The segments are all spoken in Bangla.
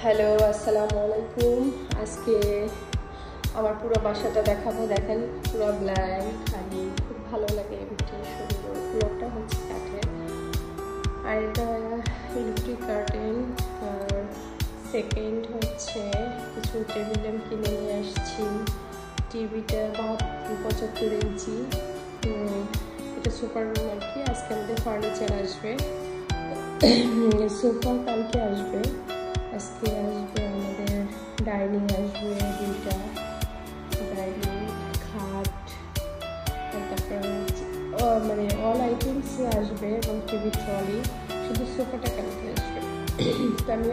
হ্যালো, আসসালামু আলাইকুম। আজকে আমার পুরো বাসাটা দেখাবো। দেখেন পুরো ব্ল্যাঙ্ক, খালি, খুব ভালো লাগে। ভিতরে সুন্দর, পুরোটা হচ্ছে কাঠের। আর এটা ইলেকট্রিক কার্টেন। আর সেকেন্ড হচ্ছে কিছু টেবিল ল্যাম্প কিনে নিয়ে আসছি। টিভিটা 75 ইঞ্চি। এটা সুপার রুম আর কি। আজকে আমাদের ফার্নিচার আসবে, সোফা কালকে আসবে। আজকে আসবে আমাদের ডাইনিং আসবে, দুইটা ডাইনিং, খাট, তারপরে মানে অল আইটেমস আসবে এবং টিভি ট্রলি। শুধু সোফাটা কালকে আসবে। তো আমি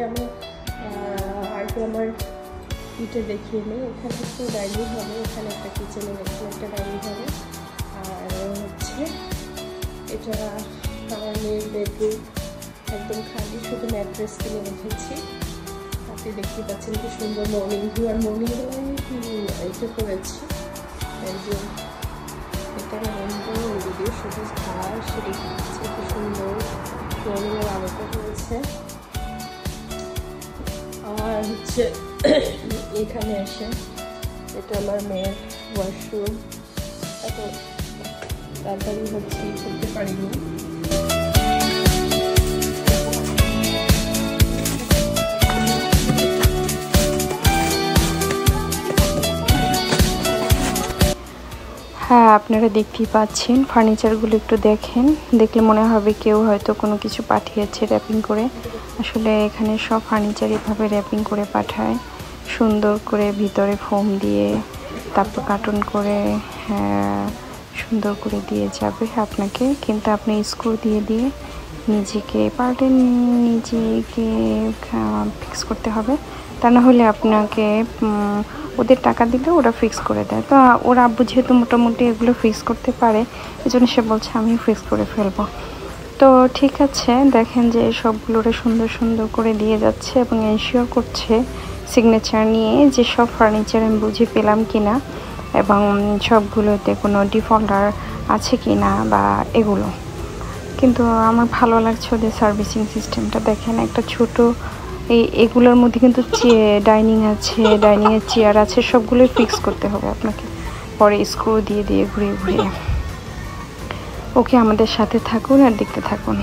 আমার ইটে দেখিয়ে নিই। এখানে একটু ডাইনিং হবে, এখানে একটা কিচেনের এখানে একটা ডাইনিং হবে। আর হচ্ছে এটা আমার মেয়ের বেডরুম, একদম খালি, শুধু ম্যাট্রেস কিনে রেখেছি। আপনি দেখতে পাচ্ছেন কি সুন্দর মর্নিং ভিউ। আর মর্নিং বেলায় এটা করেছি, এই যে এটা ভিডিও শুধু ঘাস সেটা কি সুন্দর মর্নিংয়ের আলোটা হয়েছে। আর হচ্ছে এখানে এসে এটা আমার মেয়ের ওয়াশরুম। এত তাড়াতাড়ি হচ্ছে করতে পারিনি। হ্যাঁ, আপনারা দেখতেই পাচ্ছেন ফার্নিচারগুলো একটু দেখেন, দেখলে মনে হবে কেউ হয়তো কোনো কিছু পাঠিয়েছে র্যাপিং করে। আসলে এখানে সব ফার্নিচার এভাবে র্যাপিং করে পাঠায়, সুন্দর করে ভিতরে ফোম দিয়ে, তারপর কার্টুন করে সুন্দর করে দিয়ে যাবে আপনাকে। কিন্তু আপনি স্ক্রু দিয়ে দিয়ে নিজেকে পার্টেন নিজেকে ফিক্স করতে হবে। তা না হলে আপনাকে ওদের টাকা দিলে ওরা ফিক্স করে দেয়। তো ওরা আব্বু যেহেতু মোটামুটি এগুলো ফিক্স করতে পারে, এই জন্য সে বলছে আমি ফিক্স করে ফেলবো। তো ঠিক আছে, দেখেন যে সবগুলোরে সুন্দর সুন্দর করে দিয়ে যাচ্ছে এবং এনশিওর করছে সিগনেচার নিয়ে যে সব ফার্নিচার আমি বুঝে পেলাম কিনা এবং সবগুলোতে কোনো ডিফল্টার আছে কি না বা এগুলো। কিন্তু আমার ভালো লাগছে ওদের সার্ভিসিং সিস্টেমটা। দেখেন একটা ছোট এগুলোর মধ্যে কিন্তু ডাইনিং আছে, ডাইনিংয়ের চেয়ার আছে, সবগুলোই ফিক্স করতে হবে আপনাকে, পরে স্ক্রু দিয়ে দিয়ে ঘুরিয়ে ঘুরিয়ে। ওকে, আমাদের সাথে থাকুন আর দেখতে থাকুন।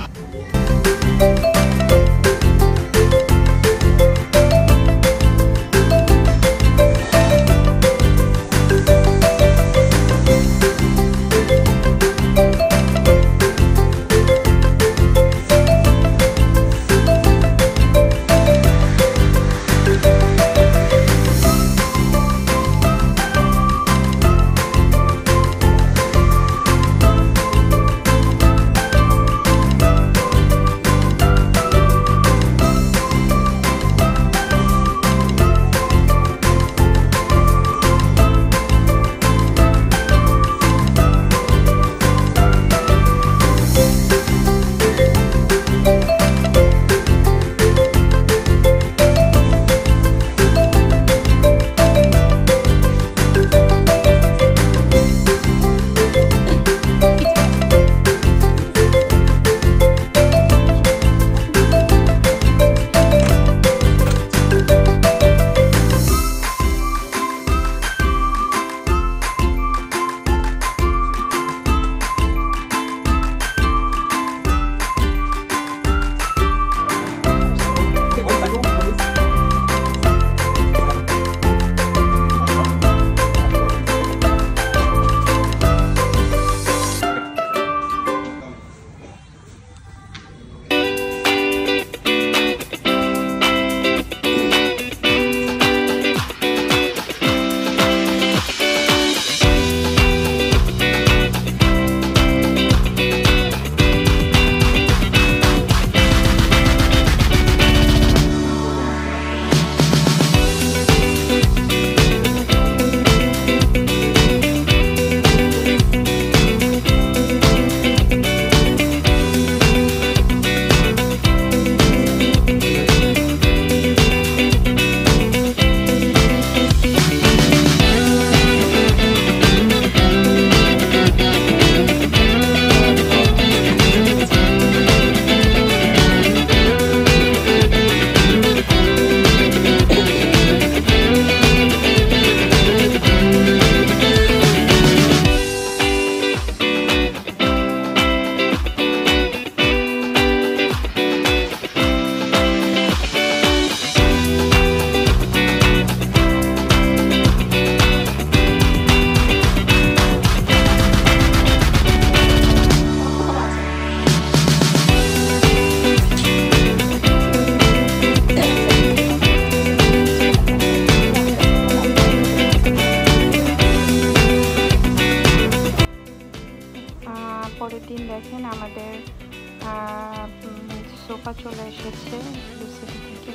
আপা চলে এসেছে ইউনিভার্সিটি থেকে।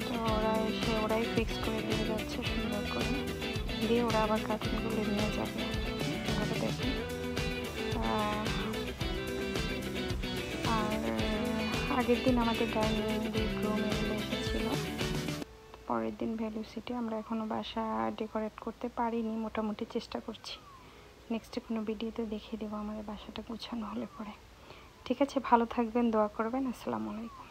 তো ওরাই ফিক্স করে দিয়ে যাচ্ছে সুন্দর করে, দিয়ে ওরা আবার কার্টুনগুলো নিয়ে যাবে। তাহলে দেখুন, আর আগের দিন আমাদের ডাইনিং বেডরুম এগুলো এসেছিলো। পরের দিন ভ্যালু সিটি। আমরা এখনও বাসা ডেকোরেট করতে পারিনি, মোটামুটি চেষ্টা করছি। নেক্সটে কোনো ভিডিওতে দেখিয়ে দেবো আমাদের বাসাটা গুছানো হলে পরে। ঠিক আছে, ভালো থাকবেন, দোয়া করবেন। আসসালামু আলাইকুম।